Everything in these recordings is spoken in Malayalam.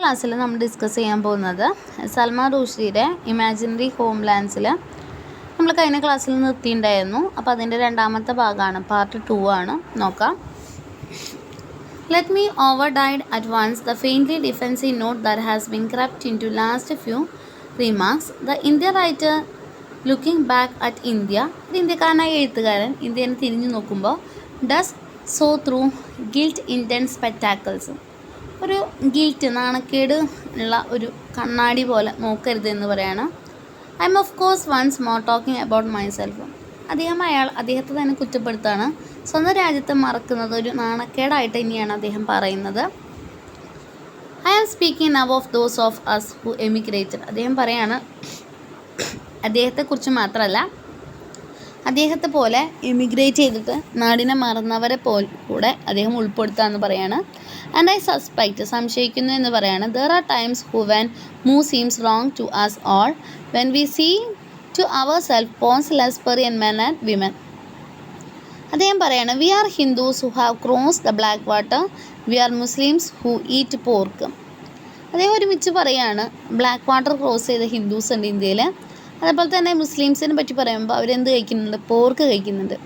ക്ലാസ്സിൽ നമ്മൾ ഡിസ്കസ് ചെയ്യാൻ പോകുന്നത് സൽമാൻ റുഷ്ദിയുടെ ഇമാജിനറി ഹോംലാൻഡ്സിൽ നമ്മൾ കഴിഞ്ഞ ക്ലാസ്സിൽ നിർത്തിയിട്ടുണ്ടായിരുന്നു. അപ്പോൾ അതിൻ്റെ രണ്ടാമത്തെ ഭാഗമാണ്, പാർട്ട് 2 ആണ്. നോക്കാം. Let me override at once the faintly defensive note that has been crept into last few remarks. The India writer looking back at India, ഒരു ഇന്ത്യക്കാരനായ എഴുത്തുകാരൻ ഇന്ത്യനെ തിരിഞ്ഞു നോക്കുമ്പോൾ does so through guilt intense spectacles. ഒരു ഗിൽറ്റ്, നാണക്കേട് ഉള്ള ഒരു കണ്ണാടി പോലെ നോക്കരുത് എന്ന് പറയാണ്. I am of course once more talking about myself. അദ്ദേഹത്തെ തന്നെ കുറ്റപ്പെടുത്താണ്. സ്വന്തം രാജ്യത്തെ മറക്കുന്നത് ഒരു നാണക്കേടായിട്ട് തന്നെയാണ് അദ്ദേഹം പറയുന്നത്. I am speaking now of those of us who emigrated. അദ്ദേഹം പറയാണ്, അദ്ദേഹത്തെക്കുറിച്ച് മാത്രമല്ല, അദ്ദേഹത്തെ പോലെ എമിഗ്രേറ്റ് ചെയ്തിട്ട് നാടിനെ മറന്നവരെ കൂടെ അദ്ദേഹം ഉൾപ്പെടുത്താമെന്ന് പറയാണ്. ആൻഡ് ഐ സസ്പെക്റ്റ്, സംശയിക്കുന്നു എന്ന് പറയാണ്, there are times who when move seems wrong to us all when we see to our self പോൺസ് ലെസ്പെറിയൻ മെൻ ആൻഡ് വിമൻ. അദ്ദേഹം പറയാണ്, we are Hindus who have cross the black water, we are Muslims who eat pork. അദ്ദേഹം ഒരുമിച്ച് പറയാണ്, ബ്ലാക്ക് വാട്ടർ ക്രോസ് ചെയ്ത ഹിന്ദുസ് ഉണ്ട് ഇന്ത്യയിൽ. അതേപോലെ തന്നെ മുസ്ലിംസിനെ പറ്റി പറയുമ്പോൾ അവരെന്ത് കഴിക്കുന്നുണ്ട്? പോർക്ക് കഴിക്കുന്നുണ്ട്.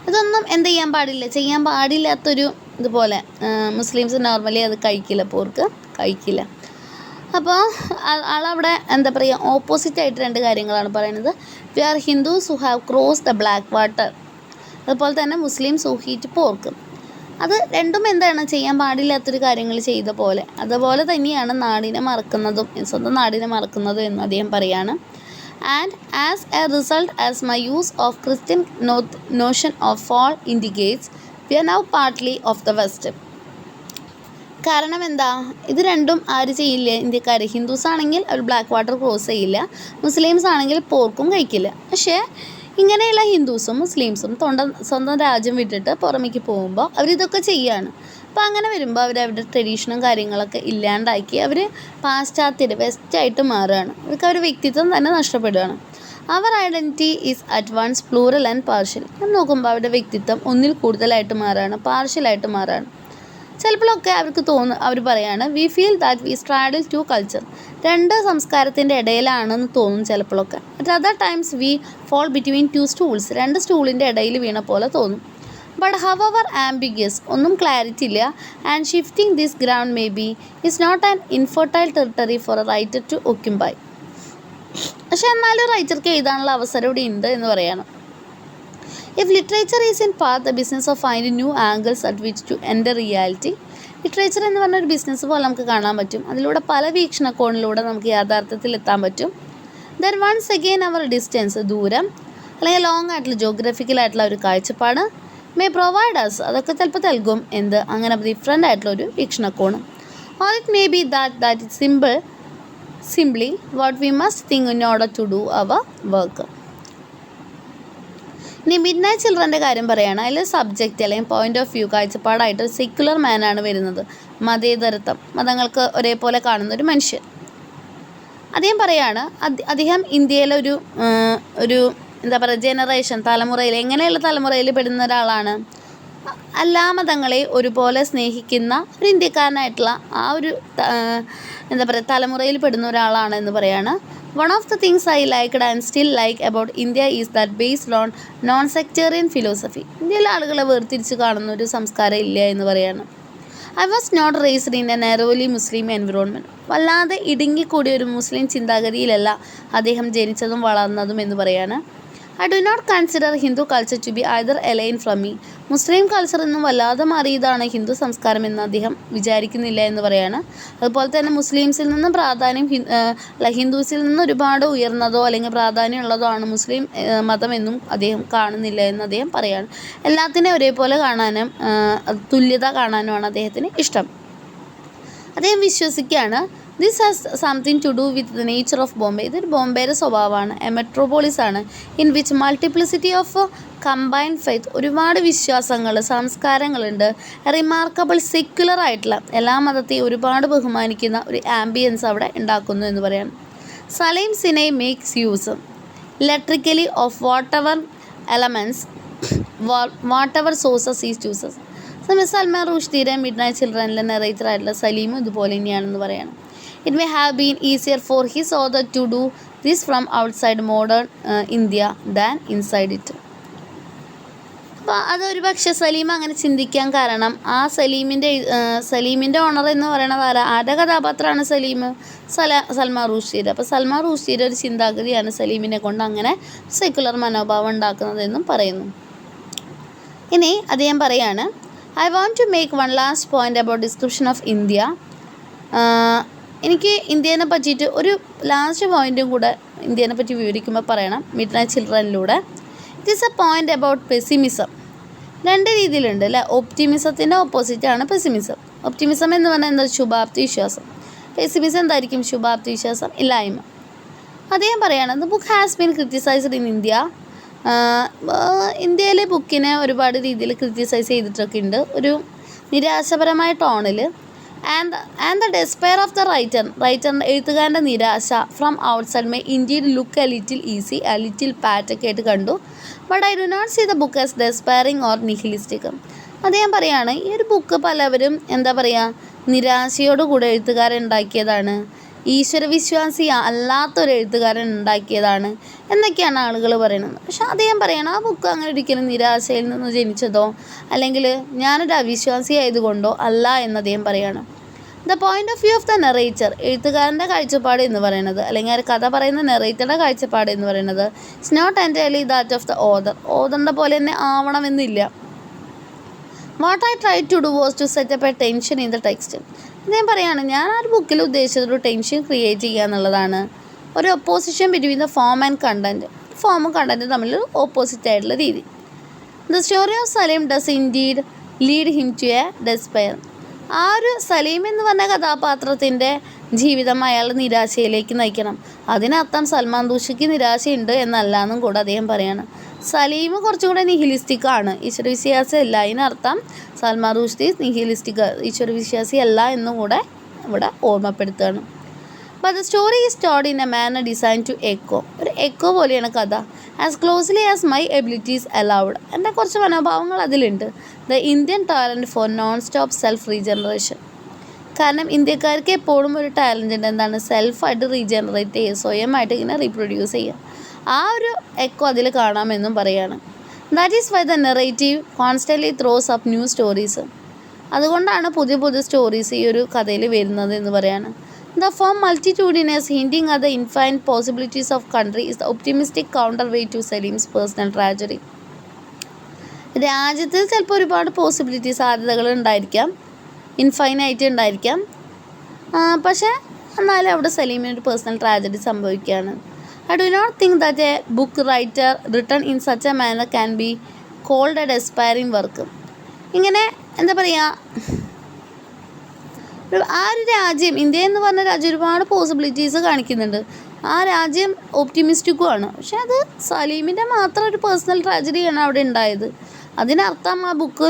ഇതൊന്നും എന്ത് ചെയ്യാൻ പാടില്ലാത്തൊരു ഇതുപോലെ മുസ്ലിംസ് നോർമലി അത് കഴിക്കില്ല, പോർക്ക് കഴിക്കില്ല. അപ്പോൾ ആളവിടെ എന്താ പറയുക, ഓപ്പോസിറ്റായിട്ട് രണ്ട് കാര്യങ്ങളാണ് പറയുന്നത്. We are Hindus who have cross the black water, അതുപോലെ തന്നെ മുസ്ലിംസ് ഹു ഈറ്റ് പോർക്ക്. അത് രണ്ടും എന്താണ്, ചെയ്യാൻ പാടില്ലാത്തൊരു കാര്യങ്ങൾ ചെയ്ത പോലെ, അതുപോലെ തന്നെയാണ് നാടിനെ മറക്കുന്നതും, സ്വന്തം നാടിനെ മറക്കുന്നതും എന്ന് അദ്ദേഹം പറയാണ്. And as a result, as my use of Christian notion of fall indicates, we are now partly of the West. കാരണം എന്താ, ഇത് രണ്ടും ആര് ചെയ്യില്ല? ഇന്ത്യക്കാർ. ഹിന്ദുസ് ആണെങ്കിൽ അവർ ബ്ലാക്ക് വാട്ടർ ക്രോസ് ചെയ്യില്ല, മുസ്ലിംസ് ആണെങ്കിൽ പോർക്കും കഴിക്കില്ല. പക്ഷേ ഇങ്ങനെയുള്ള ഹിന്ദുസും മുസ്ലിംസും സ്വന്തം രാജ്യം വിട്ടിട്ട് പുറമേക്ക് പോകുമ്പോൾ അവരിതൊക്കെ ചെയ്യാണ്. അപ്പോൾ അങ്ങനെ വരുമ്പോൾ അവരുടെ ട്രഡീഷനും കാര്യങ്ങളൊക്കെ ഇല്ലാണ്ടാക്കി അവർ പാശ്ചാത്യർ, വെസ്റ്റായിട്ട് മാറുകയാണ്. അവർക്ക് അവരുടെ വ്യക്തിത്വം തന്നെ നഷ്ടപ്പെടുകയാണ്. അവർ identity is at once plural and partial. നോക്കുമ്പോൾ അവരുടെ വ്യക്തിത്വം ഒന്നിൽ കൂടുതലായിട്ട് മാറുകയാണ്, പാർഷ്യലായിട്ട് മാറുകയാണ്. ചിലപ്പോഴൊക്കെ അവർ പറയാണ്, we feel that we straddle two culture. രണ്ട് സംസ്കാരത്തിൻ്റെ ഇടയിലാണെന്ന് തോന്നും ചിലപ്പോഴൊക്കെ. At other times we fall between two stools. രണ്ട് സ്റ്റൂളിൻ്റെ ഇടയിൽ വീണ പോലെ തോന്നും. ബട്ട് ഹവർ ആംബിഗ്യസ്, ഒന്നും ക്ലാരിറ്റി ഇല്ല. And shifting this ground may be is not an infertile territory for a writer to occupy. പക്ഷെ എന്നാലും റൈറ്റർക്ക് എഴുതാനുള്ള അവസരം ഇവിടെ ഉണ്ട് എന്ന് പറയാണ്. If literature is in part the business of finding new angles at which to enter reality, literature എന്ന് പറഞ്ഞൊരു ബിസിനസ് പോലെ നമുക്ക് കാണാൻ പറ്റും. അതിലൂടെ പല വീക്ഷണകോണിലൂടെ നമുക്ക് യാഥാർത്ഥ്യത്തിൽ എത്താൻ പറ്റും. ദെൻ വൺസ് അഗെയിൻ അവർ ഡിസ്റ്റൻസ്, ദൂരം അല്ലെങ്കിൽ ലോങ് ആയിട്ടുള്ള ജോഗ്രഫിക്കലായിട്ടുള്ള ഒരു കാഴ്ചപ്പാട് മേ പ്രൊവൈഡ് അസ്, അതൊക്കെ ചിലപ്പോൾ നൽകും എന്ത്, അങ്ങനെ ഡിഫറെൻ്റ് ആയിട്ടുള്ള ഒരു വീക്ഷണകോണ്. Or it may be that it simply what we must think in order to do our work. ഇനി മിഡ് നൈറ്റ് ചിൽഡ്രൻ്റെ കാര്യം പറയുകയാണ്. അതിൽ സബ്ജക്റ്റ് അല്ലെങ്കിൽ പോയിൻ്റ് ഓഫ് വ്യൂ കാഴ്ചപ്പാടായിട്ട് ഒരു സെക്യുലർ മാനാണ് വരുന്നത്. മതേതരത്വം, മതങ്ങൾക്ക് ഒരേപോലെ കാണുന്ന ഒരു മനുഷ്യൻ. അദ്ദേഹം പറയാണ്, അദ്ദേഹം ഇന്ത്യയിലെ ഒരു എന്താ പറയുക, ജനറേഷൻ, തലമുറയിൽ, എങ്ങനെയുള്ള തലമുറയിൽ പെടുന്ന ഒരാളാണ്. എല്ലാ മതങ്ങളെ ഒരുപോലെ സ്നേഹിക്കുന്ന ഒരു ഇന്ത്യക്കാരനായിട്ടുള്ള ആ ഒരു എന്താ പറയുക, തലമുറയിൽ പെടുന്ന ഒരാളാണ് എന്ന് പറയാണ്. One of the things I liked and still like about India is that based on non-sectarian philosophy. ഇന്ത്യയിലെ ആളുകളെ വേർതിരിച്ച് കാണുന്ന ഒരു സംസ്കാരം ഇല്ല എന്ന് പറയാണ്. I was not raised in a narrowly Muslim environment. വല്ലാതെ ഇടുങ്ങിക്കൂടിയ ഒരു മുസ്ലിം ചിന്താഗതിയിലല്ല അദ്ദേഹം ജനിച്ചതും വളർന്നതും എന്ന് പറയാണ്. I do not consider Hindu culture to be either alien from me. മുസ്ലിം കൾച്ചറിൽ നിന്നും വല്ലാതെ മാറിയതാണ് ഹിന്ദു സംസ്കാരം എന്ന് അദ്ദേഹം വിചാരിക്കുന്നില്ല എന്ന് പറയാണ്. അതുപോലെ തന്നെ മുസ്ലിംസിൽ നിന്നും ഹിന്ദുസിൽ നിന്ന് ഒരുപാട് ഉയർന്നതോ അല്ലെങ്കിൽ പ്രാധാന്യമുള്ളതോ ആണ് മുസ്ലിം മതം എന്നും അദ്ദേഹം കാണുന്നില്ല എന്ന് അദ്ദേഹം പറയാണ്. എല്ലാത്തിനെയും ഒരേപോലെ കാണാനും തുല്യത കാണാനുമാണ് അദ്ദേഹത്തിന് ഇഷ്ടം. അദ്ദേഹം വിശ്വസിക്കുകയാണ്, this has something to do with the nature of Bombay. ഇതൊരു ബോംബെയുടെ സ്വഭാവമാണ്, എ മെട്രോപോളിസ് ആണ്, in which multiplicity of combined faith, ഒരുപാട് വിശ്വാസങ്ങൾ, സംസ്കാരങ്ങളുണ്ട്. റിമാർക്കബിൾ സെക്യുലർ ആയിട്ടുള്ള എല്ലാ മതത്തെയും ഒരുപാട് ബഹുമാനിക്കുന്ന ഒരു ആംബിയൻസ് അവിടെ ഉണ്ടാക്കുന്നു എന്ന് പറയാം. Saleem Sinai makes use electrically of whatever elements, whatever sources is chooses. Salman റുഷ്ദിയുടെ മിഡ് നൈറ്റ് ചിൽഡ്രനിലെ നെറേറ്റർ ആയിട്ടുള്ള സലീമും ഇതുപോലെ തന്നെയാണെന്ന് പറയണം. It may have been easier for his author to do this from outside modern India than inside it. അപ്പോൾ അതൊരു പക്ഷേ സലീം അങ്ങനെ ചിന്തിക്കാൻ കാരണം ആ സലീമിൻ്റെ ഓണർ എന്ന് പറയുന്നത് ആരുടെ കഥാപാത്രമാണ് സൽമാൻ റുഷ്ദിയുടെ. അപ്പോൾ സൽമാൻ റുഷ്ദിയുടെ ഒരു ചിന്താഗതിയാണ് സലീമിനെ കൊണ്ട് അങ്ങനെ സെക്കുലർ മനോഭാവം ഉണ്ടാക്കുന്നതെന്നും പറയുന്നു. ഇനി അദ്ദേഹം പറയാണ്, I want to make one last point about description of India. എനിക്ക് ഇന്ത്യനെ പറ്റിയിട്ട് ഒരു ലാസ്റ്റ് പോയിൻറ്റും കൂടെ ഇന്ത്യനെ പറ്റി വിവരിക്കുമ്പോൾ പറയണം മിഡ് നൈറ്റ് ചിൽഡ്രനിലൂടെ. It is a point about pessimism. രണ്ട് രീതിയിലുണ്ട് അല്ലേ. ഒപ്റ്റിമിസത്തിൻ്റെ ഓപ്പോസിറ്റാണ് പെസിമിസം. ഒപ്റ്റിമിസം എന്ന് പറഞ്ഞാൽ എന്താ? ശുഭാപ്തി വിശ്വാസം. പെസിമിസം എന്തായിരിക്കും? ശുഭാപ്തി വിശ്വാസം ഇല്ലായ്മ. അദ്ദേഹം പറയാണ്, the book has been criticised in India. ഇന്ത്യയിലെ ബുക്കിനെ ഒരുപാട് രീതിയിൽ ക്രിറ്റിസൈസ് ചെയ്തിട്ടൊക്കെ ഉണ്ട്, ഒരു നിരാശപരമായ ടോണിൽ. And the despair of the റൈറ്ററിൻ്റെ എഴുത്തുകാരൻ്റെ നിരാശ from outside may indeed look a little easy, a little പാറ്റൊക്കെ ആയിട്ട് കണ്ടു. But I do not see the book as despairing or nihilistic. അദ്ദേഹം പറയാണ്, ഈ ഒരു ബുക്ക് പലവരും എന്താ പറയുക, നിരാശയോടുകൂടെ എഴുത്തുകാരൻ ഉണ്ടാക്കിയതാണ്, ഈശ്വരവിശ്വാസി അല്ലാത്തൊരു എഴുത്തുകാരൻ ഉണ്ടാക്കിയതാണ് എന്നൊക്കെയാണ് ആളുകൾ പറയുന്നത്. പക്ഷെ അദ്ദേഹം പറയണം, ആ ബുക്ക് അങ്ങനെ ഒരിക്കലും നിരാശയിൽ നിന്ന് ജനിച്ചതോ അല്ലെങ്കിൽ ഞാനൊരു അവിശ്വാസി ആയതുകൊണ്ടോ അല്ല എന്ന് അദ്ദേഹം പറയണം. The point of view of the narrator, എഴുത്തുകാരൻ്റെ കാഴ്ചപ്പാട് എന്ന് പറയുന്നത് അല്ലെങ്കിൽ ആ കഥ പറയുന്ന നെറേറ്ററുടെ കാഴ്ചപ്പാട് എന്ന് പറയുന്നത് it's not entirely that of the ഓതറിൻ്റെ പോലെ തന്നെ ആവണമെന്നില്ല. What I try to do was to set up a tension in the text. അദ്ദേഹം പറയാണ്, ഞാൻ ആ ഒരു ബുക്കിൽ ഉദ്ദേശിച്ചത് ഒരു ടെൻഷൻ ക്രിയേറ്റ് ചെയ്യുക എന്നുള്ളതാണ്, ഒരു opposition between the form and content. ഫോമും കണ്ടൻറ്റും തമ്മിൽ ഓപ്പോസിറ്റ് ആയിട്ടുള്ള രീതി. The story of Saleem does indeed lead him to a despair. ആ ഒരു സലീം എന്ന് പറഞ്ഞ കഥാപാത്രത്തിൻ്റെ ജീവിതം അയാൾ നിരാശയിലേക്ക് നയിക്കണം. അതിനർത്ഥം സൽമാൻ റുഷ്ദിക്ക് നിരാശയുണ്ട് എന്നല്ല എന്നും കൂടെ അദ്ദേഹം പറയാണ്. സലീം കുറച്ചും കൂടെ നിഹിലിസ്റ്റിക് ആണ്, ഈശ്വരവിശ്വാസി അല്ല. അതിനർത്ഥം സൽമാൻ റുഷ്ദി നിഹിലിസ്റ്റിക്, ഈശ്വരവിശ്വാസി അല്ല എന്നും കൂടെ ഇവിടെ ഓർമ്മപ്പെടുത്തുകയാണ്. But the story is told in a manner design to echo. ഒരു എക്കോ പോലെയാണ് കഥ. As closely as my abilities allowed. എൻ്റെ കുറച്ച് മനോഭാവങ്ങൾ അതിലുണ്ട്. The Indian talent for non stop self regeneration. കാരണം ഇന്ത്യക്കാർക്ക് എപ്പോഴും ഒരു ടാലൻ്റ് ഉണ്ട്, എന്താണ്? സെൽഫായിട്ട് റീജനറേറ്റ് ചെയ്യുക, സ്വയമായിട്ട് ഇങ്ങനെ റീപ്രൊഡ്യൂസ് ചെയ്യുക. ആ ഒരു എക്കോ അതിൽ കാണാമെന്നും പറയാണ്. That is why the narrative constantly throws up new stories. അതുകൊണ്ടാണ് പുതിയ പുതിയ സ്റ്റോറീസ് ഈ ഒരു കഥയിൽ വരുന്നത് എന്ന് പറയാണ്. The form multitudinous, hinting at the infinite possibilities of country, is the optimistic counterweight to Salim's personal tragedy. രാജ്യത്തിൽ ചിലപ്പോൾ ഒരുപാട് സാധ്യതകൾ ഉണ്ടായിരിക്കാം, ഇൻഫൈനൈറ്റ് ഉണ്ടായിരിക്കാം. പക്ഷേ എന്നാലും അവിടെ സലീമിനൊരു പേഴ്സണൽ ട്രാജഡി സംഭവിക്കുകയാണ്. I do not think that a book writer written in such a manner can be called a despairing work. ഇങ്ങനെ എന്താ പറയുക, ആ ഒരു രാജ്യം, ഇന്ത്യ എന്ന് പറഞ്ഞ രാജ്യം ഒരുപാട് പോസിബിലിറ്റീസ് കാണിക്കുന്നുണ്ട്. ആ രാജ്യം ഓപ്റ്റിമിസ്റ്റിക്കുമാണ്. പക്ഷെ അത് സലീമിൻ്റെ മാത്രം ഒരു പേഴ്സണൽ ട്രാജഡിയാണ് അവിടെ ഉണ്ടായത്. അതിനർത്ഥം ആ ബുക്ക്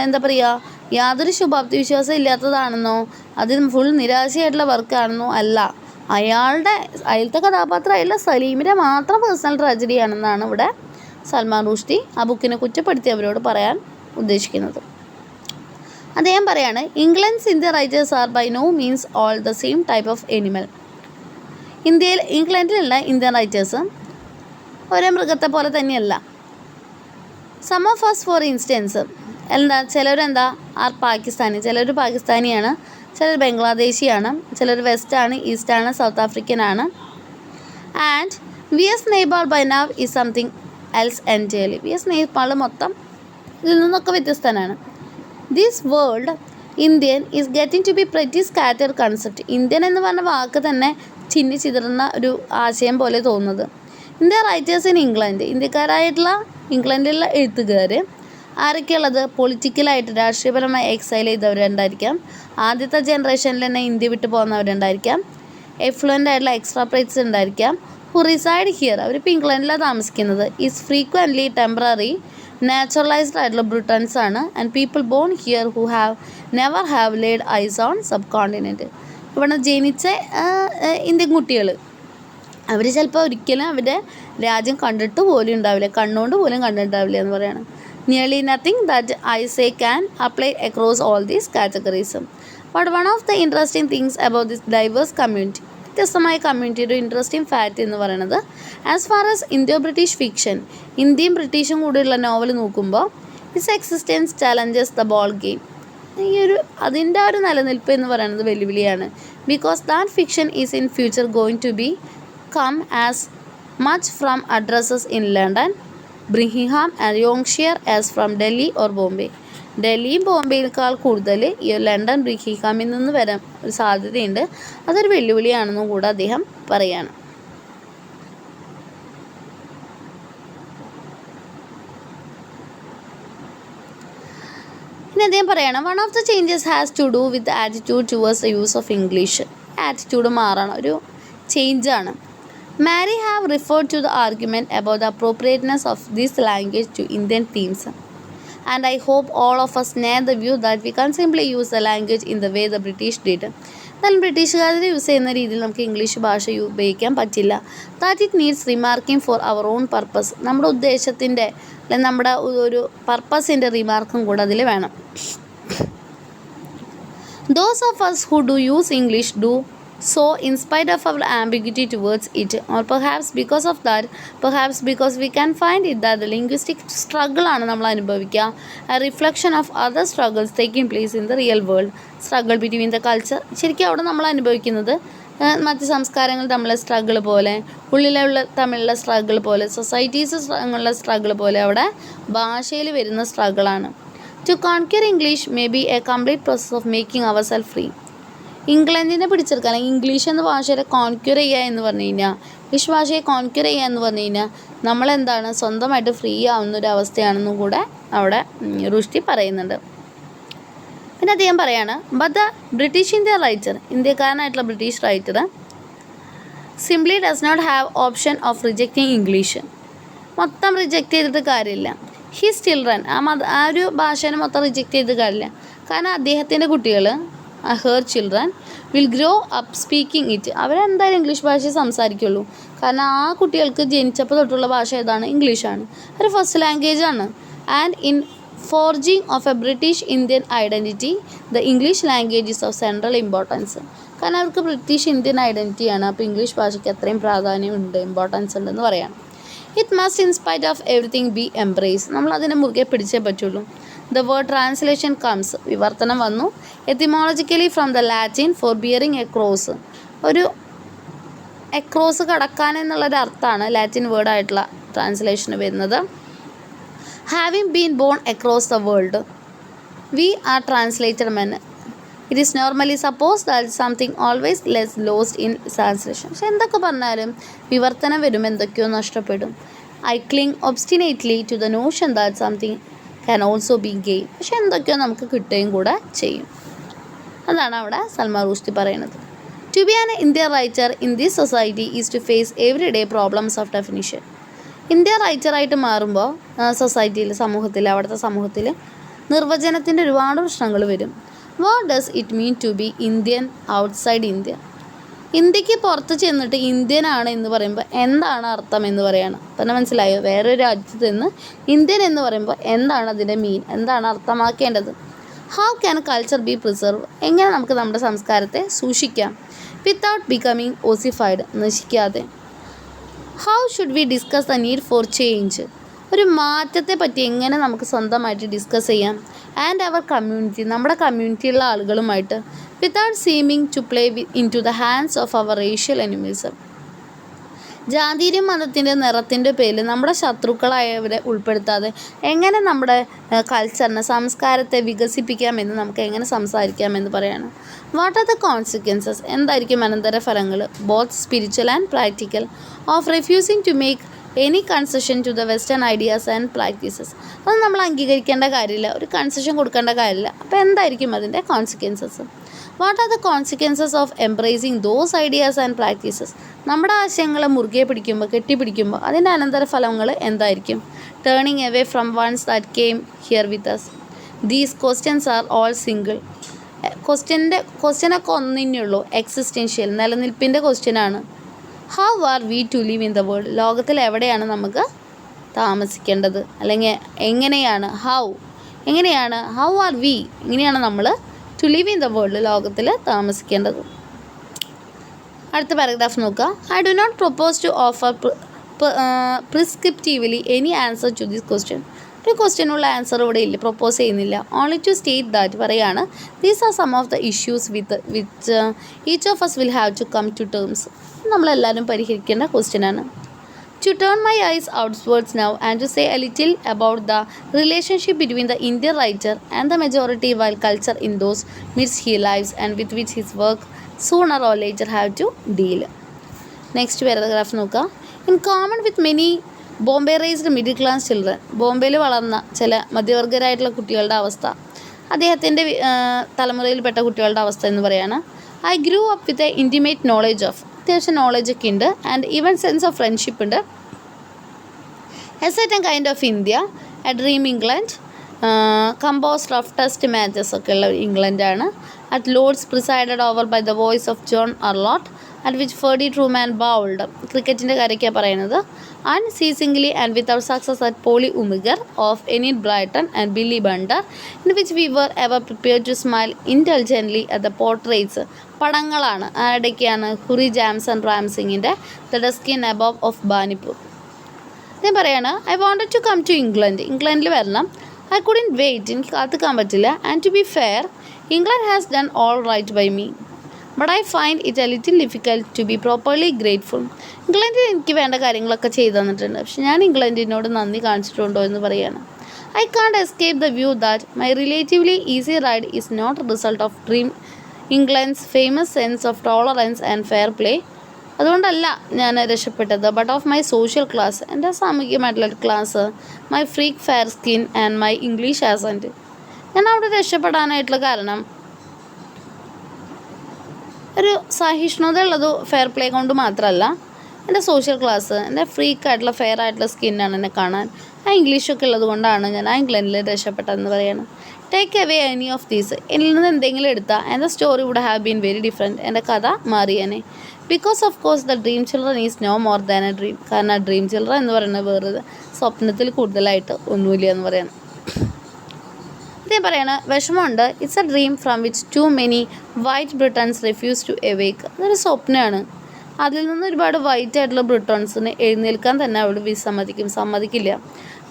എന്താ പറയുക, യാതൊരു ശുഭാപ്തി വിശ്വാസം ഇല്ലാത്തതാണെന്നോ അത് ഫുൾ നിരാശയായിട്ടുള്ള വർക്കാണെന്നോ അല്ല. അയാളുടെ കഥാപാത്രമായിട്ടുള്ള സലീമിൻ്റെ മാത്രം പേഴ്സണൽ ട്രാജഡിയാണെന്നാണ് ഇവിടെ സൽമാൻ റുഷ്ദി ആ ബുക്കിനെ കുറ്റപ്പെടുത്തി അവരോട് പറയാൻ ഉദ്ദേശിക്കുന്നത്. അദ്ദേഹം പറയാണ്, England's India writers are by no means all the same type of animal. ഇംഗ്ലണ്ടിലുള്ള ഇന്ത്യൻ റൈറ്റേഴ്സ് ഒരേ മൃഗത്തെ പോലെ തന്നെയല്ല. Some of us for instance ചിലരെന്താ പാകിസ്ഥാനി, ചിലർ പാകിസ്ഥാനിയാണ്, ചിലർ ബംഗ്ലാദേശിയാണ്, ചിലർ വെസ്റ്റാണ്, ഈസ്റ്റാണ്, സൗത്ത് ആഫ്രിക്കനാണ്. And V S Naipaul by now is something else entirely. V S Naipaul മൊത്തം ഇതിൽ നിന്നൊക്കെ വ്യത്യസ്തനാണ്. This world Indian is getting to be pretty scattered concept. Indian എന്ന് പറഞ്ഞ വാക്ക് തന്നെ ചിന്നി ചിതറുന്ന ഒരു ആശയം പോലെ തോന്നുന്നത്. ഇന്ത്യ റൈറ്റേഴ്സ് ഇൻ ഇംഗ്ലണ്ട്, ഇന്ത്യക്കാരായിട്ടുള്ള ഇംഗ്ലണ്ടിലുള്ള എഴുത്തുകാർ ആരൊക്കെയുള്ളത്? പൊളിറ്റിക്കലായിട്ട് രാഷ്ട്രീയപരമായി എക്സൈൽ ചെയ്തവരുണ്ടായിരിക്കാം, ആദ്യത്തെ ജനറേഷനിൽ തന്നെ ഇന്ത്യ വിട്ട് പോകുന്നവരുണ്ടായിരിക്കാം, എഫ്ലുവൻ്റ് ആയിട്ടുള്ള എക്സ്ട്രാപ്രേറ്റ്സ് ഉണ്ടായിരിക്കാം, ഹു റിസൈഡ് ഹിയർ, അവരിപ്പോൾ ഇംഗ്ലണ്ടിലാണ് താമസിക്കുന്നത്, ഈസ് ഫ്രീക്വൻ്റ്ലി ടെമ്പററി നാച്ചുറലൈസ്ഡ് ആയിട്ടുള്ള ബ്രിട്ടൻസ് ആണ്. And people bone here who never have laid ice on sub continent. ഇവിടെ ജനിച്ച ഇന്ത്യൻ കുട്ടികൾ അവർ ചിലപ്പോൾ ഒരിക്കലും അവരുടെ രാജ്യം കണ്ടിട്ട് പോലും ഉണ്ടാവില്ല, കണ്ണുകൊണ്ട് പോലും കണ്ടിട്ടുണ്ടാവില്ല എന്ന് പറയുകയാണ്. Nearly nothing that I say can apply across all these categories. But one of the interesting things about this diverse community, വ്യത്യസ്തമായ കമ്മ്യൂണിറ്റിയുടെ ഇൻട്രസ്റ്റിംഗ് ഫാക്റ്റ് എന്ന് പറയുന്നത്, as far as Indo British fiction, ഇന്ത്യയും ബ്രിട്ടീഷും കൂടിയുള്ള നോവൽ നോക്കുമ്പോൾ, its existence challenges the ball game. അതിൻ്റെ ഒരു നിലനിൽപ്പ് എന്ന് പറയുന്നത് വെല്ലുവിളിയാണ്. Because that fiction is in future going to be come as much from addresses in London, Birmingham and Yorkshire as from Delhi or Bombay. ഡൽഹിയും ബോംബെയേക്കാൾ കൂടുതൽ ഈ ലണ്ടൻ ബ്രിംഗ്ഹാമിൽ നിന്ന് വരാൻ ഒരു സാധ്യതയുണ്ട്. അതൊരു വെല്ലുവിളിയാണെന്നും കൂടെ അദ്ദേഹം പറയാണ്. പിന്നെ അദ്ദേഹം പറയണം, one of the changes has to do with attitude towards the use of English. Attitude മാറണം, ഒരു ചേഞ്ചാണ്. Mary have referred to the argument about the appropriateness of this language to Indian themes. And I hope all of us share the view that we can't simply use the language in the way the British did. എന്നാൽ ബ്രിട്ടീഷുകാർ യൂസ് ചെയ്യുന്ന രീതിയിൽ നമുക്ക് ഇംഗ്ലീഷ് ഭാഷ ഉപയോഗിക്കാൻ പറ്റില്ല. That it needs remarking for our own purpose. നമ്മുടെ ഉദ്ദേശത്തിൻ്റെ അല്ലെങ്കിൽ നമ്മുടെ ഒരു പർപ്പസിൻ്റെ റിമാർക്കും കൂടെ അതിൽ വേണം. Those of us who do use English do so in spite of our ambiguity towards it, or perhaps because of that, perhaps because we can find it that the linguistic struggle ആണ് നമ്മൾ അനുഭവിക്കുക, a reflection of other struggles taking place in the real world, struggle between the culture. ശരിക്കും അവിടെ നമ്മൾ അനുഭവിക്കുന്നത് മറ്റ് സംസ്കാരങ്ങൾ തമ്മിലുള്ള സ്ട്രഗിൾ പോലെ, ഉള്ളിലുള്ള തമ്മിലുള്ള സ്ട്രഗിൾ പോലെ, സൊസൈറ്റീസ് തമ്മിലുള്ള സ്ട്രഗിൾ പോലെ അവിടെ ഭാഷയിൽ വരുന്ന സ്ട്രഗിളാണ്. To conquer English may be a complete process of making ourselves free. ഇംഗ്ലണ്ടിനെ പിടിച്ചെടുക്കുക അല്ലെങ്കിൽ ഇംഗ്ലീഷ് എന്ന ഭാഷയെ കോൺക്യൂർ ചെയ്യുക എന്ന് പറഞ്ഞു കഴിഞ്ഞാൽ, ഇംഗ്ലീഷ് ഭാഷയെ കോൺക്യൂർ ചെയ്യുക എന്ന് പറഞ്ഞു കഴിഞ്ഞാൽ നമ്മളെന്താണ് സ്വന്തമായിട്ട് ഫ്രീ ആവുന്നൊരു അവസ്ഥയാണെന്നും കൂടെ അവിടെ റുഷ്ടി പറയുന്നുണ്ട്. പിന്നെ അദ്ദേഹം പറയാണ്, but the British India writer, ഇന്ത്യക്കാരനായിട്ടുള്ള British writer simply does not have option of rejecting English. മൊത്തം റിജക്റ്റ് ചെയ്തിട്ട് കാര്യമില്ല. ഹിസ് ചിൽഡ്രൻ, ആ ഒരു ഭാഷേനെ മൊത്തം റിജക്റ്റ് ചെയ്തിട്ട് കാര്യമില്ല. കാരണം അദ്ദേഹത്തിൻ്റെ കുട്ടികൾ, her children will grow up speaking it. അവരെന്തായാലും ഇംഗ്ലീഷ് ഭാഷ സംസാരിക്കുള്ളൂ. കാരണം ആ കുട്ടികൾക്ക് ജനിച്ചപ്പോൾ തൊട്ടുള്ള ഭാഷ ഏതാണ്? ഇംഗ്ലീഷാണ്. ഒരു ഫസ്റ്റ് ലാംഗ്വേജാണ്. And in forging of A British Indian identity the English language is of central importance. കാരണം അവർക്ക് ബ്രിട്ടീഷ് ഇന്ത്യൻ ഐഡൻറ്റിറ്റിയാണ്. അപ്പോൾ ഇംഗ്ലീഷ് ഭാഷയ്ക്ക് അത്രയും പ്രാധാന്യമുണ്ട്, ഇമ്പോർട്ടൻസ് ഉണ്ടെന്ന് പറയണം. It must in spite of everything B embrace. നമ്മൾ അതിനെ മുറുകെ പിടിച്ചേ പറ്റുള്ളൂ. The word translation comes, വിവർത്തനം വന്നു, etymologically from the Latin for bearing a cross. ഒരു എക്രോസ് കടക്കാൻ എന്നുള്ളൊരു അർത്ഥമാണ് ലാറ്റിൻ വേർഡായിട്ടുള്ള ട്രാൻസ്ലേഷന് വരുന്നത്. Having been born across the world, we are translated men. It is normally suppose that something always less lost in translation. പക്ഷെ എന്തൊക്കെ പറഞ്ഞാലും വിവർത്തനം വരും, എന്തൊക്കെയോ നഷ്ടപ്പെടും. I cling obstinately to the notion that something can also be gain. പക്ഷെ എന്തൊക്കെയോ നമുക്ക് കിട്ടുകയും കൂടെ ചെയ്യും. അതാണ് അവിടെ സൽമാൻ റുഷ്ടി പറയുന്നത്. To be an India writer in this society is to face every day problems of definition. India റൈറ്ററായിട്ട് മാറുമ്പോൾ സൊസൈറ്റിയിൽ, സമൂഹത്തിൽ, അവിടുത്തെ സമൂഹത്തിൽ നിർവചനത്തിൻ്റെ ഒരുപാട് പ്രശ്നങ്ങൾ വരും. What does it mean to be Indian outside India? ഇന്ത്യക്ക് പുറത്ത് ചെന്നിട്ട് ഇന്ത്യനാണ് എന്ന് പറയുമ്പോൾ എന്താണ് അർത്ഥം എന്ന് പറയാണ്. പിന്നെ മനസ്സിലായോ? വേറൊരു രാജ്യത്ത് നിന്ന് ഇന്ത്യൻ എന്ന് പറയുമ്പോൾ എന്താണ് അതിൻ്റെ മീൻ, എന്താണ് അർത്ഥമാക്കേണ്ടത്? How can culture be preserve? എങ്ങനെ നമുക്ക് നമ്മുടെ സംസ്കാരത്തെ സൂക്ഷിക്കാം വിത്തൗട്ട് ബിക്കമിങ് ഓസിഫൈഡ്, നശിക്കാതെ? How should we discuss the need for change? ഒരു മാറ്റത്തെ പറ്റി എങ്ങനെ നമുക്ക് സ്വന്തമായിട്ട് ഡിസ്കസ് ചെയ്യാം? ആൻഡ് അവർ കമ്മ്യൂണിറ്റി, നമ്മുടെ കമ്മ്യൂണിറ്റിയുള്ള ആളുകളുമായിട്ട്, without seeming to play into the hands of our racial enemies. ജാതിയുടെയും മതത്തിൻ്റെ നിറത്തിൻ്റെ പേരിൽ നമ്മുടെ ശത്രുക്കളായവരെ ഉൾപ്പെടുത്താതെ എങ്ങനെ നമ്മുടെ കൾച്ചറിനെ, സംസ്കാരത്തെ വികസിപ്പിക്കാമെന്ന് നമുക്ക് എങ്ങനെ സംസാരിക്കാമെന്ന് പറയാണ്. What are the consequences? എന്തായിരിക്കും അനന്തരഫലങ്ങൾ, both spiritual and practical, of refusing to make any concession to the western ideas and practices? അത് നമ്മൾ അംഗീകരിക്കേണ്ട കാര്യമില്ല, ഒരു കൺസെഷൻ കൊടുക്കേണ്ട കാര്യമില്ല. അപ്പോൾ എന്തായിരിക്കും അതിൻ്റെ consequences? What are the consequences of embracing those ideas and practices? നമ്മുടെ ആശയങ്ങളെ മുറുകെ പിടിക്കുമ്പോൾ, കെട്ടിപ്പിടിക്കുമ്പോൾ അതിൻ്റെ അനന്തരഫലങ്ങൾ എന്തായിരിക്കും? Turning away from ones that came here with us. These questions are all single. ക്വസ്റ്റ്യനൊക്കെ ഒന്നിനുള്ളൂ, എക്സിസ്റ്റൻഷ്യൽ, നിലനിൽപ്പിൻ്റെ ക്വസ്റ്റ്യനാണ്. How are we to live in the world? ലോകത്തിൽ എവിടെയാണ് നമുക്ക് താമസിക്കേണ്ടത്? അല്ലെങ്കിൽ എങ്ങനെയാണ് ഹൗ ആർ വി, എങ്ങനെയാണ് നമ്മൾ to live in the world, ലോകത്തിൽ താമസിക്കേണ്ടത്? അടുത്ത പാരഗ്രാഫ് നോക്കുക. I do not propose to offer prescriptively any answer to this question. ഒരു ക്വസ്റ്റ്യനുള്ള ആൻസർ ഇവിടെ ഇല്ല, പ്രൊപ്പോസ് ചെയ്യുന്നില്ല. ഓൺലി ടു സ്റ്റേറ്റ് ദാറ്റ്, പറയാണ്, these are some of the issues which each of us will have to come to terms. നമ്മളെല്ലാവരും പരിഹരിക്കേണ്ട ക്വസ്റ്റ്യനാണ്. To turn my eyes outwards now and to say a little about the relationship between the Indian writer and the majority while culture in those midst he lives and with which his work sooner or later have to deal. Next paragraph നോക്കുക. In common with many Bombay raised middle class children, ബോംബെയിൽ വളർന്ന ചില മധ്യവർഗരായിട്ടുള്ള കുട്ടികളുടെ അവസ്ഥ, അദ്ദേഹത്തിൻ്റെ തലമുറയിൽപ്പെട്ട കുട്ടികളുടെ അവസ്ഥ എന്ന് പറയുകയാണ്. I grew up with a intimate knowledge of, അത്യാവശ്യം നോളജൊക്കെ ഉണ്ട്, and even sense of friendship ഉണ്ട്. A certain kind of India, a dream England, composed of test matches ഒക്കെ ഉള്ള ഇംഗ്ലണ്ടാണ്. At Lord's presided over by the voice of John Arlott, at which Freddie Trueman bowled, ക്രിക്കറ്റിൻ്റെ കാര്യമൊക്കെയാണ് പറയുന്നത്. Unceasingly and without success at Polly Umiger of Enid Blyton and Billy Bunder, in which we were ever prepared to smile indulgently at the portraits. പടങ്ങളാണ് ആരുടെയൊക്കെയാണ്? ഹുറി ജാംസൺ റാംസിങ്ങിൻ്റെ the dusky above of Bhanipur. ഞാൻ പറയാണ്, I wanted to come to England, ഇംഗ്ലണ്ടിൽ വരണം. ഐ കുഡിൻറ്റ് വെയിറ്റ്, എനിക്ക് കാത്തുക്കാൻ പറ്റില്ല. And to be fair, England has done all right by me, but I find it a little difficult to be properly grateful. ഇംഗ്ലണ്ടിൽ എനിക്ക് വേണ്ട കാര്യങ്ങളൊക്കെ ചെയ്തു തന്നിട്ടുണ്ട്, പക്ഷെ ഞാൻ ഇംഗ്ലണ്ടിനോട് നന്ദി കാണിച്ചിട്ടുണ്ടോ എന്ന് പറയുകയാണ്. I can't escape the view that my relatively easy ride is not a result of dream England's famous sense of tolerance and fair play. അതുകൊണ്ടല്ല ഞാൻ രക്ഷപ്പെട്ടത്, but of my social class, എൻ്റെ സാമൂഹികമായിട്ടുള്ള class, my freak fair skin and my English accent. ഞാൻ അവിടെ രക്ഷപ്പെടാനായിട്ടുള്ള കാരണം ഒരു സഹിഷ്ണുത ഉള്ളത് ഫെയർ പ്ലേ കൊണ്ട് മാത്രമല്ല, എൻ്റെ സോഷ്യൽ ക്ലാസ്, എൻ്റെ ഫ്രീക്കായിട്ടുള്ള ഫെയർ ആയിട്ടുള്ള സ്കിന്നാണ് എന്നെ കാണാൻ, ആ ഇംഗ്ലീഷൊക്കെ ഉള്ളത് കൊണ്ടാണ് ഞാൻ ആ ഇംഗ്ലണ്ടിൽ രക്ഷപ്പെട്ടതെന്ന് പറയുന്നത്. Take away any of these, എന്നിൽ നിന്ന് എന്തെങ്കിലും എടുത്താൽ എൻ്റെ story would have been very different, എൻ്റെ കഥ മാറിയേനെ. Because of course the dream children is no more than a dream. കാരണം ആ ഡ്രീം ചിൽഡ്രൻ എന്ന് പറയുന്നത് വേറെ സ്വപ്നത്തിൽ കൂടുതലായിട്ട് ഒന്നുമില്ല എന്ന് പറയണം. അദ്ദേഹം പറയണ വിഷമമുണ്ട്. It's a dream from which too many white Britons refuse to awake. അതൊരു സ്വപ്നമാണ്, അതിൽ നിന്ന് ഒരുപാട് വൈറ്റ് ആയിട്ടുള്ള ബ്രിട്ടൻസിന് എഴുന്നേൽക്കാൻ തന്നെ അവിടെ സമ്മതിക്കില്ല.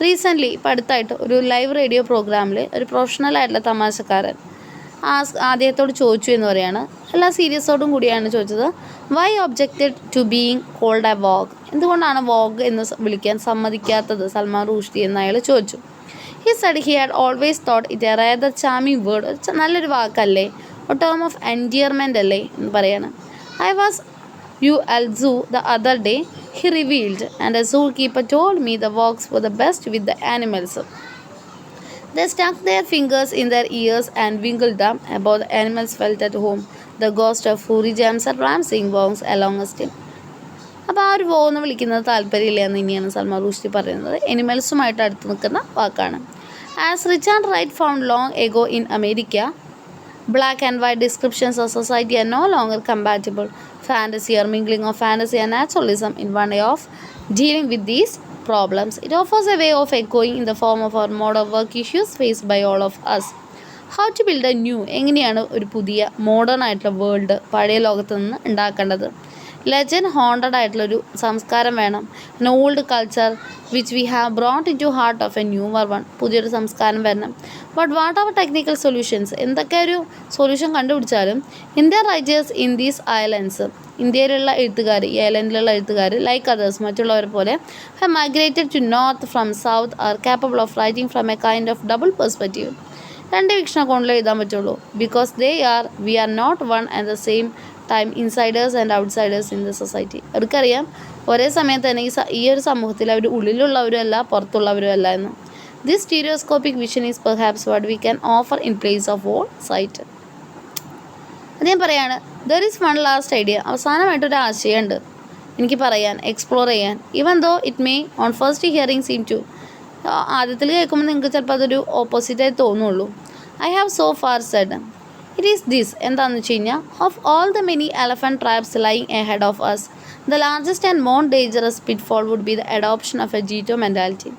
റീസെൻ്റ്ലി ഇപ്പം അടുത്തായിട്ട് ഒരു ലൈവ് റേഡിയോ പ്രോഗ്രാമിൽ ഒരു പ്രൊഫഷണൽ ആയിട്ടുള്ള തമാശക്കാരൻ അദ്ദേഹത്തോട് ചോദിച്ചു എന്ന് പറയാണ്, എല്ലാ സീരിയസോടും കൂടിയാണ് ചോദിച്ചത്, why objected to being called a wog, എന്തുകൊണ്ടാണ് വോഗ് എന്ന് വിളിക്കാൻ സമ്മതിക്കാത്തത് സൽമാൻ റുഷ്ദി എന്ന് അയാൾ ചോദിച്ചു. He said he had always thought it a rather charming word, നല്ലൊരു വാക്കല്ലേ, a term of endearment അല്ലേ എന്ന് പറയാണ്. I was at zoo the other day, he revealed, and a zookeeper told me the walks were the best with the animals. They stuck their fingers in their ears and wingled them about the animals felt at home. The ghost of Huri James and Ramsing walks along us still. അപ്പോൾ ആ ഒരു വോ എന്ന് വിളിക്കുന്നത് താല്പര്യമില്ല എന്ന് ഇനിയാണ് സൽമാൻ റുഷ്ദി പറയുന്നത്. എനിമൽസുമായിട്ട് അടുത്ത് നിൽക്കുന്ന വാക്കാണ്. As Richard Wright found long ago in America, black and white descriptions of society are no longer compatible. Fantasy or mingling of fantasy and naturalism in one way of dealing with these problems. It offers a way of echoing in the form of our modern work issues faced by all of us. How to build a new, എങ്ങനെയാണ് ഒരു പുതിയ മോഡേൺ ആയിട്ടുള്ള വേൾഡ് പഴയ ലോകത്ത് നിന്ന് ഉണ്ടാക്കേണ്ടത്. ലെജൻഡ് ഹോണ്ടഡ് ആയിട്ടുള്ളൊരു സംസ്കാരം വേണം. an old culture which we have brought into heart of a newer one, പുതിയൊരു സംസ്കാരം വരണം. But what our technical solutions, എന്തൊക്കെ ഒരു സൊല്യൂഷൻ കണ്ടുപിടിച്ചാലും Indian writers in these islands, ഇന്ത്യയിലുള്ള എഴുത്തുകാർ, ഈ ഐലൻഡിലുള്ള എഴുത്തുകാർ, ലൈക്ക് അതേഴ്സ്, മറ്റുള്ളവരെ പോലെ, have migrated to north from south, are capable of writing from a kind of double perspective. രണ്ട് വീക്ഷണകോണിൽ എഴുതാൻ പറ്റുള്ളൂ. Because we are not one and the same time insiders and outsiders in the society. അവർക്കറിയാം ഒരേ സമയത്ത് തന്നെ ഈ ഒരു സമൂഹത്തിൽ അവർ ഉള്ളിലുള്ളവരും അല്ല പുറത്തുള്ളവരും അല്ല എന്ന്. This stereoscopic vision is perhaps what we can offer in place of all sight. അദ്ദേഹം പറയാണ്, there is one last idea, അവസാനമായിട്ടൊരു ആശയമുണ്ട് എനിക്ക് പറയാൻ, എക്സ്പ്ലോർ ചെയ്യാൻ. Even though it may on first hearing seem to, ആദ്യത്തിൽ കേൾക്കുമ്പോൾ നിങ്ങൾക്ക് ചിലപ്പോൾ അതൊരു ഓപ്പോസിറ്റായി തോന്നുള്ളൂ. I have so far said It is this, എന്താണെന്ന് വെച്ച് കഴിഞ്ഞാൽ, of all the many elephant traps lying ahead of us, the largest and more dangerous pitfall would be the adoption of a Gito mentality.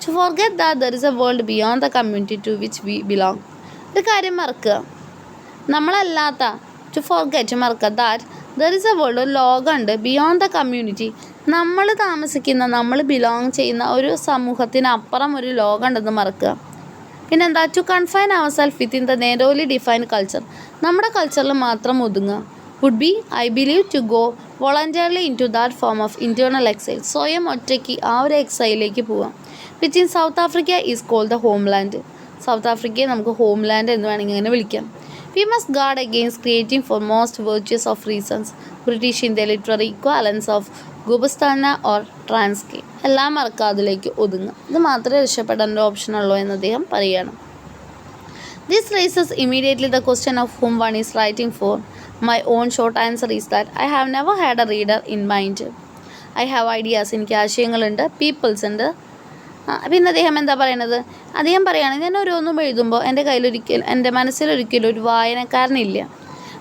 To forget that there is a world beyond the community to which we belong. ഒരു കാര്യം മറക്കുക, നമ്മളല്ലാത്ത, ടു ഫോർഗെറ്റ്, മറക്കുക, that there is A world, ഒരു ലോകമുണ്ട്, ബിയോണ്ട് ദ കമ്മ്യൂണിറ്റി, നമ്മൾ താമസിക്കുന്ന, നമ്മൾ ബിലോങ് ചെയ്യുന്ന ഒരു സമൂഹത്തിനപ്പുറം ഒരു ലോകമുണ്ടെന്ന് മറക്കുക. പിന്നെന്താ, to confine our self within the narrowly defined culture, നമ്മുടെ കൾച്ചറിൽ മാത്രം ഒതുങ്ങുക, would be, I believe, to go voluntarily into that form of internal exile, സ്വയം ഒറ്റയ്ക്ക് ആ ഒരു എക്സൈലിലേക്ക് പോവാം. Which in South Africa is called the homeland. South ആഫ്രിക്കയെ നമുക്ക് ഹോംലാൻഡ് എന്ന് വേണമെങ്കിൽ ഇങ്ങനെ വിളിക്കാം. We must guard against creating for most virtuous of reasons British in the literary equivalence of Gubastana or Transcape. എല്ലാം മറക്കുക, അതിലേക്ക് ഒതുങ്ങുക. ഇത് മാത്രമേ രക്ഷപ്പെടാൻ ഒരു ഓപ്ഷൻ ഉള്ളൂ എന്ന് അദ്ദേഹം പറയുകയാണ്. This raises immediately the question of whom one is writing for. My own short answer is that I have never had a reader in mind. I have ideas, എനിക്ക് ആശയങ്ങളുണ്ട്, പീപ്പിൾസ് ഉണ്ട്. പിന്നെ അദ്ദേഹം എന്താ പറയണത്, അദ്ദേഹം പറയുകയാണ്, ഞാൻ ഓരോന്നും എഴുതുമ്പോൾ എൻ്റെ മനസ്സിലൊരിക്കലും ഒരു വായനക്കാരനില്ല.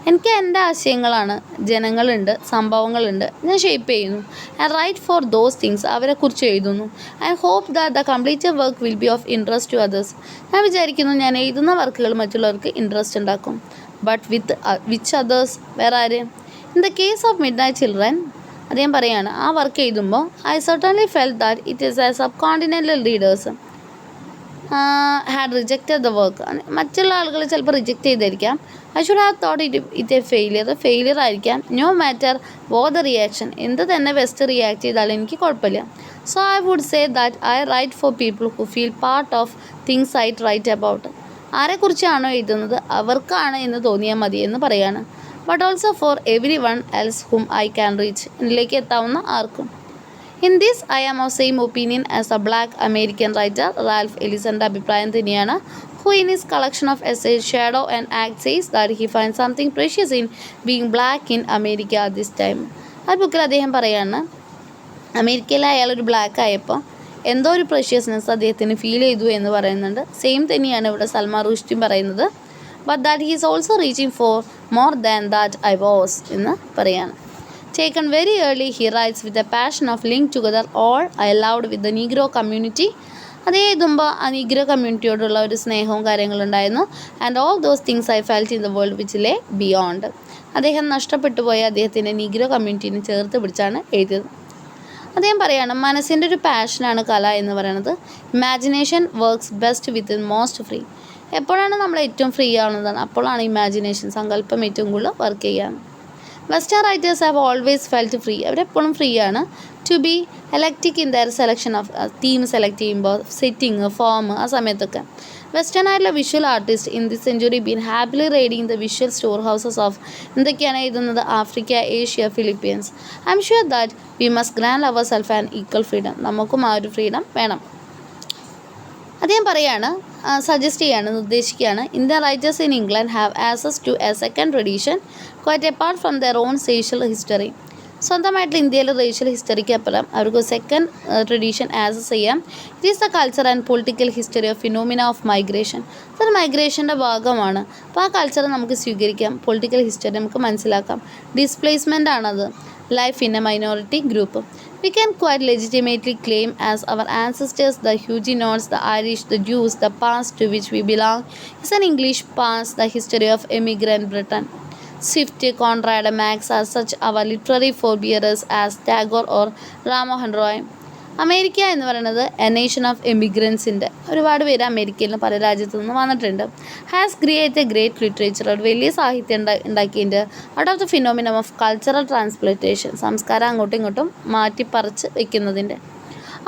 എനിക്ക് എൻ്റെ ആശയങ്ങളാണ്, ജനങ്ങളുണ്ട്, സംഭവങ്ങളുണ്ട്, ഞാൻ ഷേപ്പ് ചെയ്യുന്നു. I write for those things, അവരെക്കുറിച്ച് എഴുതുന്നു. I hope that the completed work will be of interest to others, ഞാൻ വിചാരിക്കുന്നു ഞാൻ എഴുതുന്ന വർക്കുകൾ മറ്റുള്ളവർക്ക് ഇൻട്രസ്റ്റ് ഉണ്ടാക്കും. ബട്ട് വിത്ത് വിച്ച് അതേഴ്സ്, വേറെ ആര്? In the case of Midnight Children, അദ്ദേഹം പറയുകയാണ്, ആ വർക്ക് എഴുതുമ്പോൾ I certainly felt that it is a subcontinental readers had rejected the work, മറ്റുള്ള ആളുകൾ ചിലപ്പോൾ റിജക്റ്റ് ചെയ്തിരിക്കാം. I should have thought it a failure ആയിരിക്കാം. No matter what the reaction, എന്ത് തന്നെ വെസ്റ്റ് റിയാക്ട് ചെയ്താലും എനിക്ക് കുഴപ്പമില്ല. So I would say that I write for people who feel part of things I right about, ആരെക്കുറിച്ചാണോ എഴുതുന്നത് അവർക്കാണ് എന്ന് തോന്നിയാൽ മതി എന്ന് പറയാണ്. But also for everyone else whom I can reach, എന്നിലേക്ക് എത്താവുന്ന ആർക്കും. In this I am of same opinion as a black American writer Ralph എലിസൻ്റെ അഭിപ്രായം തന്നെയാണ്. Who in his collection of essays Shadow and Act says that he find something precious in being black in America at this time. ആ ബുക്കിൽ അദ്ദേഹം പറയാണ്, അമേരിക്കയിൽ അയാളൊരു ബ്ലാക്ക് ആയപ്പോൾ എന്തോ ഒരു പ്രഷ്യസ്നെസ് അദ്ദേഹത്തിന് ഫീൽ ചെയ്തു എന്ന് പറയുന്നുണ്ട്. സെയിം തന്നെയാണ് ഇവിടെ സൽമാൻ റുഷ്ഡിയും പറയുന്നത്. But that he is also reaching for more than that I was എന്ന് പറയാണ്. Taken very early, he writes with a passion of link together all I loved with the Negro community. അതേ എഴുതുമ്പോൾ ആ നീഗ്രോ കമ്മ്യൂണിറ്റിയോടുള്ള ഒരു സ്നേഹവും കാര്യങ്ങളുണ്ടായിരുന്നു. And all those things I felt in the world which lay beyond. അദ്ദേഹം നഷ്ടപ്പെട്ടു പോയ അദ്ദേഹത്തിൻ്റെ നീഗ്രോ കമ്മ്യൂണിറ്റീനെ ചേർത്ത് പിടിച്ചാണ് എഴുതിയത്. അദ്ദേഹം പറയുകയാണ്, മനസ്സിൻ്റെ ഒരു പാഷനാണ് കല എന്ന് പറയുന്നത്. ഇമാജിനേഷൻ വർക്ക്സ് ബെസ്റ്റ് വിത്ത് മോസ്റ്റ് ഫ്രീ. എപ്പോഴാണ് നമ്മൾ ഏറ്റവും ഫ്രീ ആവുന്നതാണ്, അപ്പോഴാണ് ഇമാജിനേഷൻ, സങ്കല്പം ഏറ്റവും കൂടുതൽ വർക്ക് ചെയ്യാൻ. Western writers have always felt free, അവരെപ്പോഴും ഫ്രീ ആണ്. To be electric in their selection of theme select ചെയ്യുമ്പോൾ, സെറ്റിങ്, ഫോം, ആ സമയത്തൊക്കെ. വെസ്റ്റേൺ ആയിട്ടുള്ള visual artist in the century been happily riding the visual store houses of, എന്തൊക്കെയാണ് എഴുതുന്നത്, Africa, Asia, Philippines. I am sure that we must grant our self and equal freedom, നമുക്കും ആ ഒരു ഫ്രീഡം വേണം. അദ്ദേഹം പറയാണ്, സജസ്റ്റ് ചെയ്യാണ്, നിർദ്ദേശിക്കുകയാണ്, Indian writers in England have access to a second tradition quite apart from their own racial history. സ്വന്തമായിട്ടുള്ള ഇന്ത്യയിലെ റേഷ്യൽ ഹിസ്റ്ററിക്ക് അപ്പുറം അവർക്ക് സെക്കൻഡ് ട്രഡീഷൻ ആക്സസ് ചെയ്യാം. It is the culture and political history of phenomena of migration. അതൊരു മൈഗ്രേഷൻ്റെ ഭാഗമാണ്. അപ്പോൾ ആ കൾച്ചർ നമുക്ക് സ്വീകരിക്കാം, പൊളിറ്റിക്കൽ ഹിസ്റ്ററി നമുക്ക് മനസ്സിലാക്കാം. ഡിസ്പ്ലേസ്മെൻ്റ് ആണത്, life in A minority group. We can quite legitimately claim as our ancestors, the Huguenots, the Irish, the Jews, the past to which we belong is an English past, the history of immigrant Britain. Swift, Conrad, Max are such our literary forebearers as Tagore or Ramohan Roy. America എന്ന് പറയുന്നത് എ നേഷൻ ഓഫ് എമിഗ്രൻസിൻ്റെ, ഒരുപാട് പേര് അമേരിക്കയിൽ നിന്ന് പല രാജ്യത്തു നിന്ന് വന്നിട്ടുണ്ട്. Has create a great literature, ഒരു വലിയ സാഹിത്യം ഉണ്ടാക്കിയിട്ടുണ്ട്. Out of the phenomenon of cultural transplantation, സംസ്കാരം അങ്ങോട്ടും ഇങ്ങോട്ടും മാറ്റിപ്പറിച്ച് വയ്ക്കുന്നതിൻ്റെ.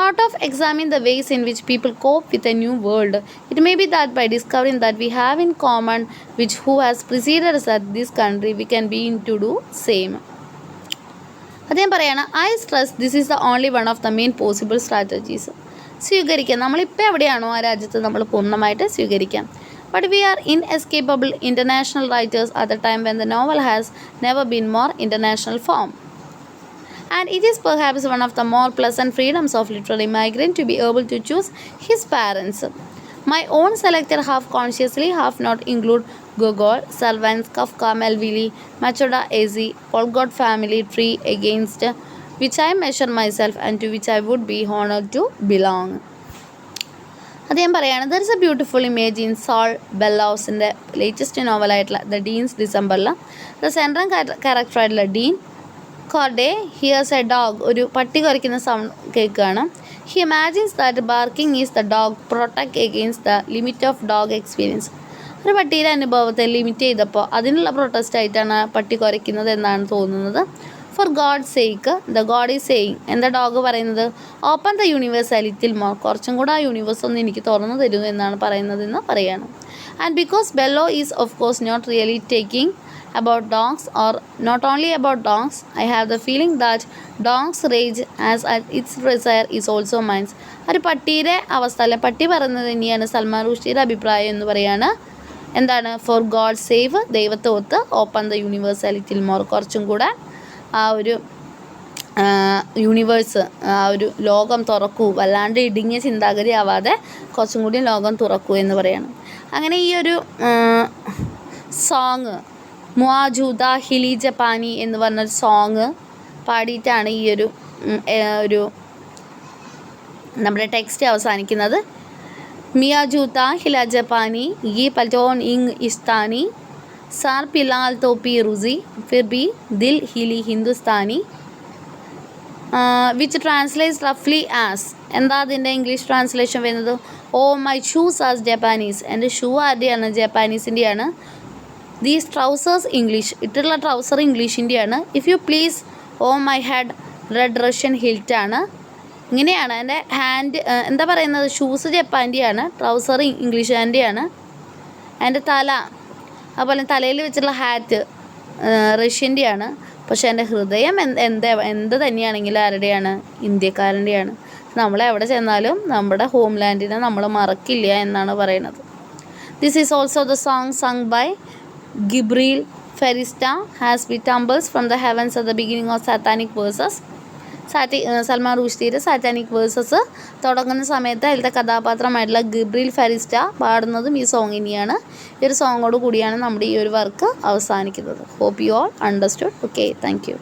Out of examine the ways in which people cope with a new world, it may be that by discovering that we have in common which who has preceded us at this country, we can be to do same. അദ്ദേഹം പറയാണ്, I stress this is the only one of the main possible strategies. സ്വീകരിക്കാം, നമ്മളിപ്പോൾ എവിടെയാണോ ആ രാജ്യത്ത് നമ്മൾ പൂർണ്ണമായിട്ട് സ്വീകരിക്കാം. But we are inescapable international writers at the time when the novel has never been more international form. And it is perhaps one of the more pleasant freedoms of literary migrant to be able to choose his parents. My own selected half consciously, half not include Gogol, Salman, Kafka, Melville, Machoda, A.Z., Polgot family tree against which I measure myself and to which I would be honored to belong. അദ്ദേഹം പറയാണ് there is a beautiful image in Saul ബെല്ലൗസിൻ്റെ ലേറ്റസ്റ്റ് നോവലായിട്ടുള്ള ദ ഡീൻസ് ഡിസംബറിൽ ദ സെൻട്രൽ ക്യാരക്ടറായിട്ടുള്ള Dean Corde hears a dog, ഒരു പട്ടി കുരയ്ക്കുന്ന സൗണ്ട് കേൾക്കുകയാണ്. He imagines that barking is the dog protect against the limit of dog experience. ഒരു പട്ടിയുടെ അനുഭവത്തെ ലിമിറ്റ് ചെയ്തപ്പോൾ അതിനുള്ള പ്രൊട്ടസ്റ്റ് ആയിട്ടാണ് പട്ടി കുരയ്ക്കുന്നത് എന്നാണ് തോന്നുന്നത്. For God sake the God is saying, എന്താ ഡോഗ് പറയുന്നത്? Open the universe A little more, കുറച്ചും കൂടെ ആ യൂണിവേഴ്സ് ഒന്ന് എനിക്ക് തുറന്നു തരൂ എന്നാണ് പറയുന്നതെന്ന് പറയാണ്. And because Bellow is of course not really talking about dogs or not only about dogs, I have the feeling that dogs rage as its desire is also mine. ഒരു പട്ടിയുടെ അവസ്ഥ അല്ലെ പട്ടി പറയുന്നത് തന്നെയാണ് സൽമാൻ റുഷ്ദിയുടെ അഭിപ്രായം എന്ന് പറയാണ്. എന്താണ്? ഫോർ ഗോഡ് സേവ്, ദൈവത്തെ ഒത്ത്, open the universe A little more, കുറച്ചും കൂടെ ആ ഒരു യൂണിവേഴ്സ്, ആ ഒരു ലോകം തുറക്കൂ, വല്ലാണ്ട് ഇടുങ്ങിയ ചിന്താഗതി ആവാതെ കുറച്ചും കൂടി ലോകം തുറക്കൂ എന്ന് പറയണം. അങ്ങനെ ഈ ഒരു സോങ് മുആജൂദ ഹിലി ജപ്പാനി എന്ന് പറഞ്ഞൊരു സോങ് പാടിയിട്ടാണ് ഈ ഒരു നമ്മുടെ ടെക്സ്റ്റ് അവസാനിക്കുന്നത്. മിയാജൂത ഹില ജപ്പാനി ഈ പൽറ്റോൺ ഇങ് ഇസ്താനി സാർ പിലാൽ തോപ്പി റുസി ഫിർ ബി ദിൽ ഹിലി ഹിന്ദുസ്ഥാനി, വിച്ച് ട്രാൻസ്ലേറ്റ്സ് റഫ്ലി ആസ്, എന്താ അതിൻ്റെ ഇംഗ്ലീഷ് ട്രാൻസ്ലേഷൻ വരുന്നത്? Oh my shoes as Japanese, എൻ്റെ ഷൂ ആരുടെയാണ്? ജപ്പാനീസിൻ്റെയാണ്. ദീസ് ട്രൗസേഴ്സ് ഇംഗ്ലീഷ്, ഇട്ടുള്ള ട്രൗസർ ഇംഗ്ലീഷിൻ്റെയാണ്. If you please oh my head red Russian ഹിൽറ്റാണ്. ഇങ്ങനെയാണ് എൻ്റെ ഹാൻഡ്, എന്താ പറയുന്നത്? ഷൂസ് ജപ്പാൻ്റെയാണ്, ട്രൗസർ ഇംഗ്ലീഷുകാരൻ്റെയാണ്. എൻ്റെ തല, അതുപോലെ തലയിൽ വെച്ചുള്ള ഹാറ്റ് റഷ്യൻ്റെയാണ്. പക്ഷേ എൻ്റെ ഹൃദയം എന്ത് തന്നെയാണെങ്കിലും ആരുടെയാണ്? ഇന്ത്യക്കാരൻ്റെയാണ്. നമ്മളെവിടെ ചെന്നാലും നമ്മുടെ ഹോംലാൻഡിനെ നമ്മൾ മറക്കില്ല എന്നാണ് പറയുന്നത്. This is also the song sung by Gibreel Farishta has be tumbles from the heavens at the beginning of Satanic Verses. Salman റുഷ്ദിയുടെ സാറ്റാനിക് വേഴ്സസ് തുടങ്ങുന്ന സമയത്ത് അതിലത്തെ കഥാപാത്രമായിട്ടുള്ള ഗിബ്രീൽ ഫെരിസ്റ്റ പാടുന്നതും ഈ സോങ്ങിനെയാണ്. ഈ ഒരു സോങ്ങോട് കൂടിയാണ് നമ്മുടെ ഈ ഒരു വർക്ക് അവസാനിക്കുന്നത്. Hope you all understood. Okay, thank U.